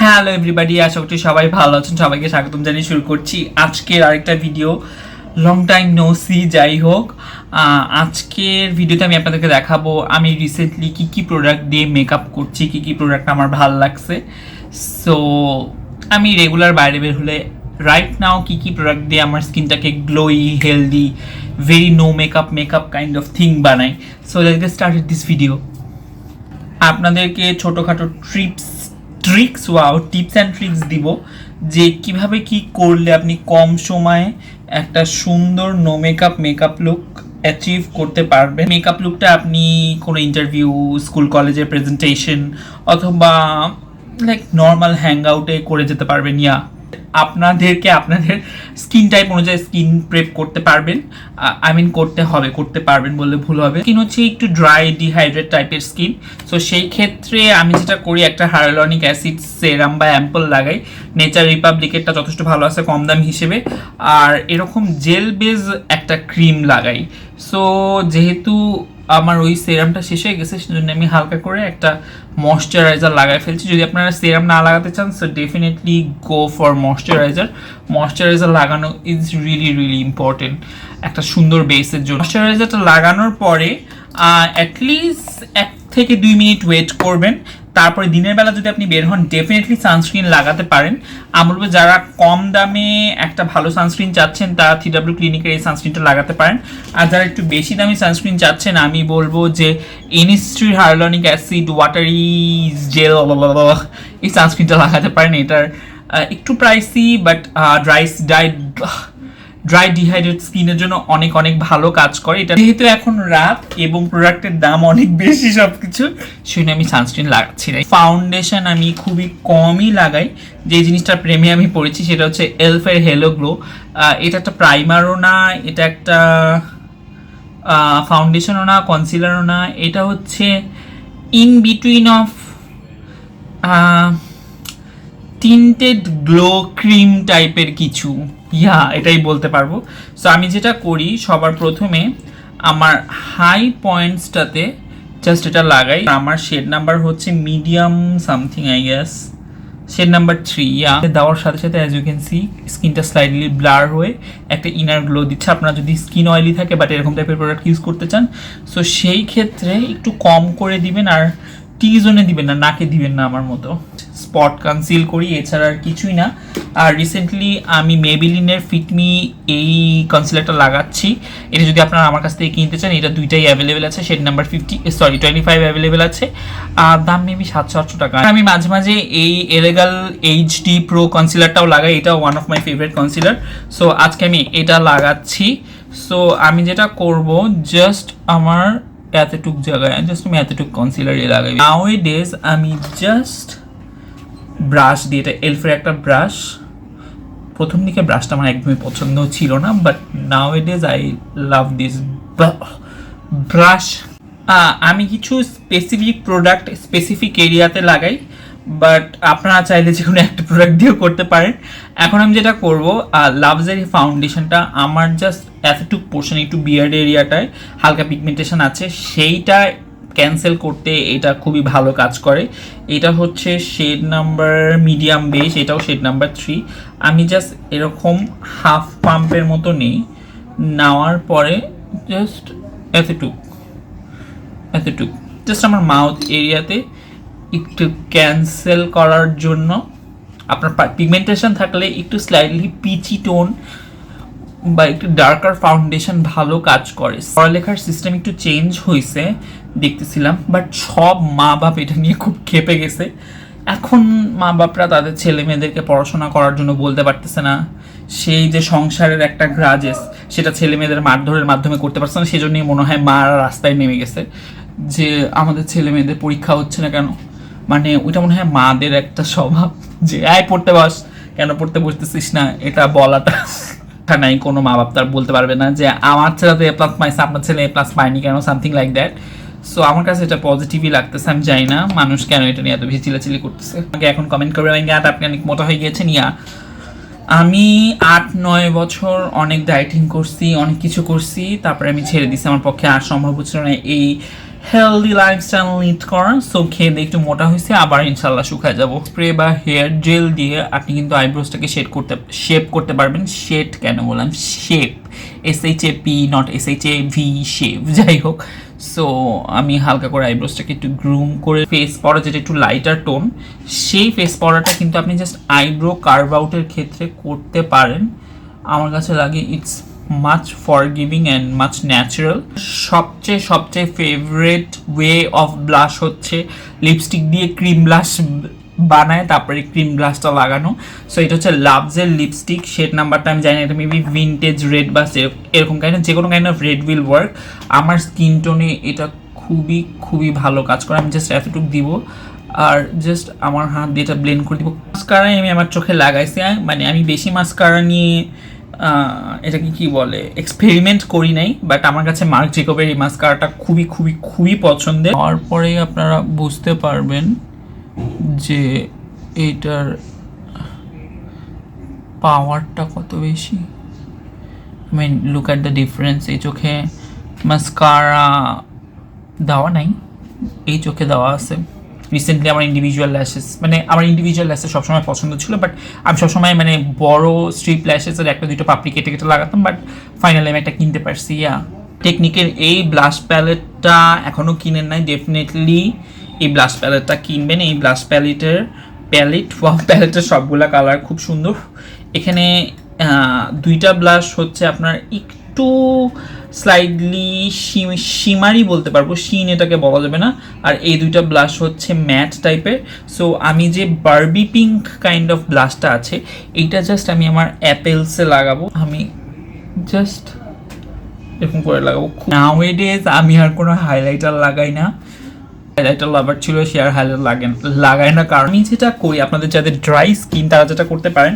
Hello everybody, আশা করছি সবাই ভালো আছেন। সবাইকে স্বাগতম জানিয়ে শুরু করছি আজকের আরেকটা video. Long time no see. যাই হোক, আজকের ভিডিওতে আমি আপনাদেরকে দেখাবো আমি রিসেন্টলি কী কী প্রোডাক্ট দিয়ে মেকআপ করছি, কী কী প্রোডাক্ট আমার ভালো লাগছে। সো আমি রেগুলার বাইরে বের হলে রাইট নাও কী কী প্রোডাক্ট দিয়ে আমার স্কিনটাকে glowy, healthy, very no makeup kind of thing বানাই। So let's get started this video. আপনাদেরকে ছোটোখাটো ট্রিক্স অ্যান্ড ট্রিক্স দিব যে কিভাবে কি করলে আপনি কম সময়ে একটা সুন্দর নো মেকআপ লুক অ্যাচিভ করতে পারবেন। মেকআপ লুকটা আপনি কোনো ইন্টারভিউ, স্কুল কলেজের প্রেজেন্টেশন অথবা লাইক নর্মাল হ্যাং আউটে করে যেতে পারবেন। আপনাদেরকে আপনাদের স্কিন টাইপ অনুযায়ী স্কিন প্রেপ করতে পারবেন। করতে পারবেন বললে ভুল হবে। স্কিন হচ্ছে একটু ড্রাই, ডিহাইড্রেট টাইপের স্কিন। সো সেই ক্ষেত্রে আমি যেটা করি, একটা হায়ালুরনিক অ্যাসিড সেরাম বা অ্যাম্পল লাগাই। নেচার রিপাবলিকেরটা যথেষ্ট ভালো আছে কম দাম হিসেবে। আর এরকম জেল বেজ একটা ক্রিম লাগাই। সো যেহেতু আমার ওই সেরামটা শেষ হয়ে গেছে, সেজন্য আমি হালকা করে একটা ময়শ্চারাইজার লাগাই ফেলছি। যদি আপনারা সেরাম না লাগাতে চান, so definitely go for moisturiser লাগানো ইজ রিয়েলি ইম্পর্টেন্ট একটা সুন্দর বেসের জন্য। ময়শ্চারাইজারটা লাগানোর পরে অ্যাটলিস্ট 1 থেকে 2 মিনিট ওয়েট করবেন। তারপরে দিনের বেলা যদি আপনি বের হন, ডেফিনেটলি সানস্ক্রিন লাগাতে পারেন। আমি বলবো যারা কম দামে একটা ভালো সানস্ক্রিন চাচ্ছেন, তারা থিডাব্লিউ ক্লিনিকের এই সানস্ক্রিনটা লাগাতে পারেন। আর যারা একটু বেশি দামি সানস্ক্রিন চাচ্ছেন, আমি বলবো যে ইনিস্ট্রির হায়ালুরনিক অ্যাসিড ওয়াটারি জেল এই সানস্ক্রিনটা লাগাতে পারেন। এটার একটু প্রাইসি, বাট ড্রাই ডিহাইড্রেট স্কিনের জন্য অনেক ভালো কাজ করে এটা। যেহেতু এখন রাত এবং প্রোডাক্টের দাম অনেক বেশি সবকিছু, সেই আমি সানস্ক্রিন লাগাচ্ছি না। ফাউন্ডেশন আমি খুবই কমই লাগাই। যে জিনিসটার প্রেমে আমি পড়েছি সেটা হচ্ছে এলফের হেলো গ্লো। এটা একটা প্রাইমারও না, এটা একটা ফাউন্ডেশনও না, কনসিলারও না। এটা হচ্ছে in between of tinted glow cream টাইপের কিছু, এটাই বলতে পারবো। সো আমি যেটা করি, সবার প্রথমে আমার হাই পয়েন্টসটাতে জাস্ট এটা লাগাই। আমার শেড নাম্বার হচ্ছে medium something, I guess shade number 3। দেওয়ার সাথে সাথে অ্যাজ ইউ ক্যান সি স্কিনটা স্লাইডলি ব্লার হয়ে একটা ইনার গ্লো দিচ্ছে। আপনারা যদি স্কিন অয়েলি থাকে বাট এরকম টাইপের প্রোডাক্ট ইউজ করতে চান, সো সেই ক্ষেত্রে একটু কম করে দিবেন। আর টি জোনে দিবেন না, নাকে দিবেন না আমার মতো। স্পট কনসিল করি, এছাড়া আর কিছুই না। আর রিসেন্টলি আমি মেবিলিনের ফিটমি এই কনসিলারটা লাগাচ্ছি। এটা যদি আপনারা আমার কাছ থেকে কিনতে চান, এটা দুইটাই অ্যাভেলেবেল আছে। শেড নাম্বার 25 অ্যাভেলেবেল আছে। আর দাম মেবি 700-800 টাকা। আমি মাঝে মাঝে এই এলেগাল এইচডি প্রো কনসিলারটাও লাগাই। এটা one of my favourite concealer. So আজকে আমি এটা লাগাচ্ছি। সো আমি যেটা করব, জাস্ট আমার এতটুক জায়গায় জাস্ট আমি এতটুক কনসিলারই লাগাই। নাওএডেজ আমি জাস্ট ব্রাশ দিয়ে, এটা এলফের একটা ব্রাশ। প্রথম দিকে ব্রাশটা আমার একদমই পছন্দ ছিল না, but nowadays I love this brush. আমি কিছু স্পেসিফিক প্রোডাক্ট স্পেসিফিক এরিয়াতে লাগাই, বাট আপনারা চাইলে যে কোনো একটা প্রোডাক্ট দিয়েও করতে পারেন। এখন আমি যেটা করব, লাভজের এই ফাউন্ডেশনটা আমার জাস্ট এতটুকু পোর্শন, একটু বিয়ার্ড এরিয়াটায় হালকা পিগমেন্টেশন আছে, সেইটা ক্যান্সেল করতে এটা খুবই ভালো কাজ করে। এটা হচ্ছে শেড নাম্বার মিডিয়াম বেস, এটাও শেড নাম্বার 3। আমি জাস্ট এরকম হাফ পাম্পের মতো নেই, নেওয়ার পরে জাস্ট এতটুক জাস্ট আমার মাউথ এরিয়াতে একটু ক্যান্সেল করার জন্য। আপনার পিগমেন্টেশন থাকলে একটু স্লাইটলি পিচি টোন বা একটু ডার্কার ফাউন্ডেশন ভালো কাজ করে। পড়ালেখার সিস্টেম একটু চেঞ্জ হয়েছে দেখতেছিলাম, বাট সব মা বাপ এটা নিয়ে খুব ক্ষেপে গেছে। এখন মা বাপরা তাদের ছেলে মেয়েদেরকে পড়াশোনা করার জন্য বলতে পারতেছে না। সেই যে সংসারের একটা গ্রাজেস, সেটা ছেলে মেয়েদের মারধরের মাধ্যমে করতে পারছে না। সেজন্যই মনে হয় মারা রাস্তায় নেমে গেছে যে আমাদের ছেলে মেয়েদের পরীক্ষা হচ্ছে না কেন। মানে ওইটা মনে হয় মাদের একটা স্বভাব যে পড়তে বস, কেন পড়তে বসতেছিস না, এটা বলাটা নাই। কোনো মা বাপ তার বলতে পারবে না যে আমার ছেলে তো A+ পাইছে, আপনার ছেলে A+ পায়নি কেন, সামথিং লাইক দ্যাট। সো আমার কাছে এটা পজিটিভই লাগতেছে। আমি জানি না মানুষ কেন এটা নিয়ে এত বেশি চিলাচিলি করতেছে। আমাকে এখন কমেন্ট করবে আপনি অনেক মোটা হয়ে গিয়েছেন। আমি 8-9 বছর অনেক ডায়েটিং করছি, অনেক কিছু করছি, তারপরে আমি ছেড়ে দিচ্ছি। আমার পক্ষে আর সম্ভব হচ্ছিল না এই হেলদি লাইফস্টাইল লিড করা। সো খেয়ে দিয়ে একটু মোটা হয়েছে, আবার ইনশাল্লাহ শুকায় যাব। স্প্রে বা হেয়ার জেল দিয়ে আপনি কিন্তু আইব্রোজটাকে শেপ করতে পারবেন। শেড কেন বললাম, shape, SHAP not SHAV, shape, যাই হোক। সো আমি হালকা করে আইব্রোজটাকে একটু গ্রুম করে ফেস পাউডার, যেটা একটু লাইটার টোন, সেই ফেস পাউডারটা কিন্তু আপনি জাস্ট আইব্রো কার্ভ আউটের ক্ষেত্রে করতে পারেন। আমার কাছে লাগে it's much forgiving and much natural. সবচেয়ে ফেভারিট ওয়ে অফ ব্লাশ হচ্ছে লিপস্টিক দিয়ে ক্রিম ব্লাশ বানায়, তারপরে ক্রিম ব্লাশটা লাগানো। সো এটা হচ্ছে লাভসের লিপস্টিক, শেড নাম্বারটা আমি জানি না, এটা মেবি ভিনটেজ রেড বা এরকম কাইন্ড অফ, যে কোনো kind of red will work. আমার স্কিন টোনে এটা খুবই ভালো কাজ করে। আমি জাস্ট এতটুকু দিব আর জাস্ট আমার হাত দিয়ে এটা ব্লেন্ড করে দিব। মাস্কারাই আমি আমার চোখে লাগাইছি, মানে আমি বেশি মাস্কারা নিয়ে এটাকে কি বলে এক্সপেরিমেন্ট করি নাই, বাট আমার কাছে মার্ক জেকবের এই মাস্কারাটা খুবই পছন্দের। তারপরেই আপনারা বুঝতে পারবেন যে এইটার পাওয়ারটা কত বেশি। I mean look at the difference. এই চোখে মাস্কারা দেওয়া নাই, এই চোখে দেওয়া আছে। রিসেন্টলি আমার ইন্ডিভিজুয়াল ল্যাশেস সবসময় পছন্দ ছিল, বাট আমি সবসময় মানে বড় স্ট্রিপ ল্যাশেসের একটা দুটো পাপড়ি কেটে লাগাতাম, বাট ফাইনালি আমি একটা কিনতে পারছি। টেকনিকের এই ব্লাশ প্যালেটটা এখনও কিনেন নাই, ডেফিনেটলি এই ব্লাশ প্যালেটটা কিনবেন। এই ব্লাশ প্যালেটের সবগুলা কালার খুব সুন্দর। এখানে দুইটা ব্লাশ হচ্ছে আপনার একটু স্লাইডলি শিমারি বলতে পারবো, শিন এটাকে বলা যাবে না। আর এই দুইটা ব্লাশ হচ্ছে ম্যাট টাইপের। সো আমি যে বারবি পিঙ্ক কাইন্ড অফ ব্লাশটা আছে, এইটা জাস্ট আমি আমার অ্যাপেলসে লাগাবো। আমি জাস্ট এরকম করে লাগাবো। নাওএডেজ আমি আর কোনো হাইলাইটার লাগাই না। হাইলাইটার লাভার ছিল, সে আর হাইলাইটার লাগায় না। কারণ আমি যেটা করি, আপনাদের যাদের ড্রাই স্কিন তারা যেটা করতে পারেন,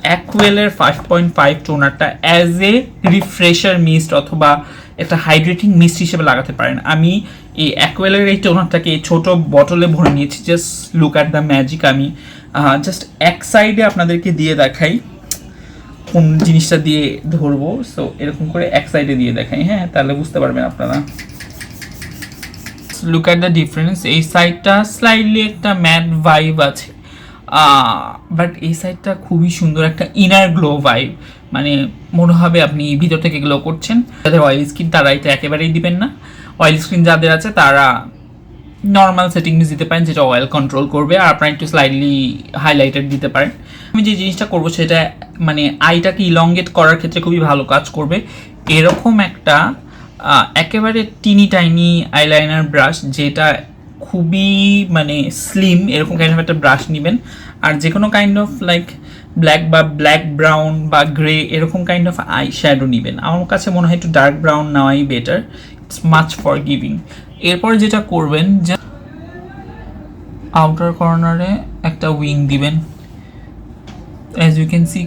অ্যাকুয়েলের 5.5 টোনারটা অ্যাজ এ রিফ্রেশার মিস্ট অথবা একটা হাইড্রেটিং মিস্ট হিসেবে লাগাতে পারেন। আমি এই অ্যাকুয়েলের এই টোনারটাকে ছোট বটলে ভরে নিয়েছি। Just look at the magic. আমি জাস্ট এক সাইডে আপনাদেরকে দিয়ে দেখাই কোন জিনিসটা দিয়ে ধরবো। সো এরকম করে এক সাইডে দিয়ে দেখাই, হ্যাঁ, তাহলে বুঝতে পারবেন আপনারা। Look at the difference. এই সাইডটা স্লাইডলি একটা ম্যাট ভাইব আছে, বাট এই সাইডটা খুবই সুন্দর একটা ইনার গ্লো ভাইব। মানে মনে হবে আপনি ভিতর থেকে গ্লো করছেন। যাদের অয়েল স্কিন তারা এটা একেবারেই দিবেন না। অয়েল স্কিন যাদের আছে তারা নর্মাল সেটিংস দিতে পারেন, যেটা অয়েল কন্ট্রোল করবে। আর আপনারা একটু স্লাইডলি হাইলাইটার দিতে পারেন। আমি যে জিনিসটা করবো সেটা মানে আইটাকে ইলংগেট করার ক্ষেত্রে খুবই ভালো কাজ করবে। এরকম একটা একেবারে টিনি টাইনি আইলাইনার ব্রাশ, যেটা খুবই মানে স্লিম, এরকম কাইন্ড অফ একটা ব্রাশ নেবেন। আর যে কোনো kind of like black brown বা গ্রে এরকম কাইন্ড অফ আই শ্যাডো নেবেন। আমার কাছে মনে হয় একটু ডার্ক ব্রাউন নেওয়াই better, it's much for giving. এরপর যেটা করবেন, যে আউটার কর্নারে একটা উইং দিবেন। অ্যাজ ইউ ক্যান সি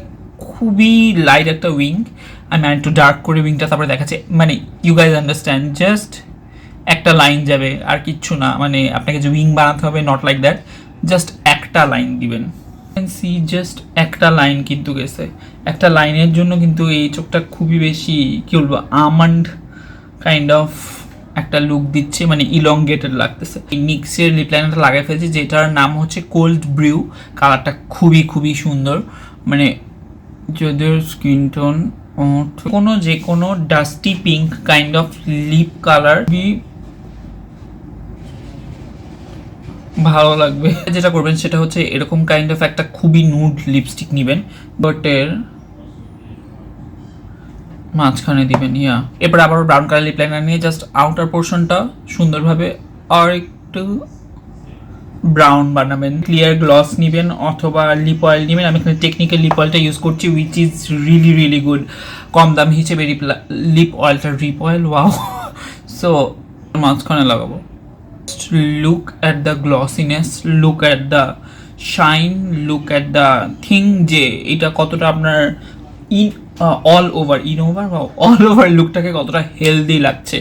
খুবই লাইট একটা উইং। আমি আর একটু ডার্ক করে উইংটা তারপরে দেখাচ্ছে, মানে ইউ গাইজ আন্ডারস্ট্যান্ড। জাস্ট একটা লাইন যাবে আর কিচ্ছু না, মানে আপনাকে যে উইং বানাতে হবে নট লাইক দ্যাট, জাস্ট একটা লাইন দিবেন। সি জাস্ট একটা লাইন কিন্তু গেছে। একটা লাইনের জন্য কিন্তু এই চোখটা খুবই বেশি কী বলবো আমন্ড কাইন্ড অফ একটা লুক দিচ্ছে, মানে ইলংগেটেড লাগতেছে। নিক্সের লিপ লাইনারটা লাগাই ফেলছি, যেটার নাম হচ্ছে কোল্ড ব্রিউ। কালারটা খুবই সুন্দর। মানে যাদের স্কিন টোন যে কোনো dusty pink kind of lip colour ভালো লাগবে। যেটা করবেন সেটা হচ্ছে এরকম কাইন্ড অফ একটা খুবই নুড লিপস্টিক নেবেন, বাটের মাঝখানে দিবেন। এরপর আবার ব্রাউন কালার লিপ লাইনার নিয়ে জাস্ট আউটার পোর্শনটা সুন্দরভাবে আর একটু ব্রাউন বানাবেন। ক্লিয়ার গ্লস নেবেন অথবা লিপ অয়েল নেবেন। আমি এখানে টেকনিক্যাল লিপ অয়েলটা ইউজ করছি, উইচ ইজ রিয়েলি গুড। কম দাম হিসেবে লিপ অয়েলটা রিপ অয়েল, ওয়াও। সো মাঝখানে লাগাবো। Look at the glossiness, look at the shine, look at the thing, যে এটা কতটা আপনার অল ওভার লুকটাকে কতটা হেলদি লাগছে।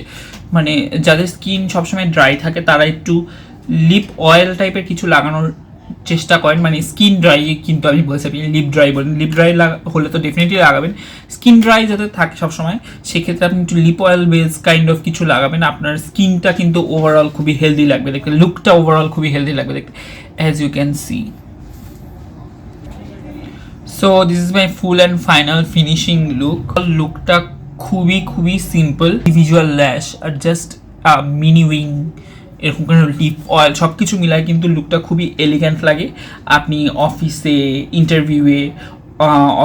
মানে যাদের স্কিন সবসময় ড্রাই থাকে তারা একটু লিপ অয়েল টাইপের কিছু লাগানোর চেষ্টা করেন, মানে স্কিন ড্রাই কিন্তু আমি বলছি, আপনি লিপ ড্রাই বলেন, লিপ ড্রাই হলে তো ডেফিনেটলি লাগাবেন। স্কিন ড্রাই যাতে থাকে সবসময়, সেক্ষেত্রে আপনি একটু lip oil base kind of কিছু লাগাবেন, আপনার স্কিনটা কিন্তু ওভারঅল খুবই হেলদি লাগবে দেখতে, লুকটা ওভারঅল খুবই হেলদি লাগবে দেখতে, as you can see. So this is my full and final finishing লুকটা খুবই খুবই সিম্পল, ভিজুয়াল ল্যাশ আর জাস্ট মিনি উইং, এরকম করে লিপ অয়েল সব কিছু মিলায় কিন্তু লুকটা খুবই এলিগ্যান্ট লাগে। আপনি অফিসে, ইন্টারভিউয়ে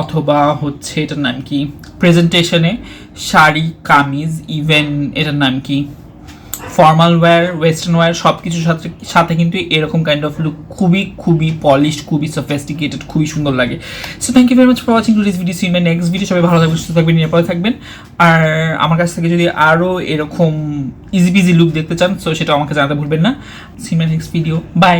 অথবা হচ্ছে এটার নাম কি প্রেজেন্টেশনে, শাড়ি, কামিজ, ইভেন এটার নাম কি ফর্মাল ওয়্যার, ওয়েস্টার্ন ওয়্যার সব কিছুর সাথে সাথে কিন্তু এরকম কাইন্ড অফ লুক খুবই খুবই পলিশড, খুবই সফিস্টিকেটেড, খুবই সুন্দর লাগে। So thank you very much for watching today's video. See in my next video. সবাই ভালো থাকবেন, সুস্থ থাকবেন, নিরাপদে থাকবেন। আর আমার কাছ থেকে যদি আরও এরকম ইজি পিজি লুক দেখতে চান, সো সেটা আমাকে জানাতে ভুলবেন না। See in my next video. By.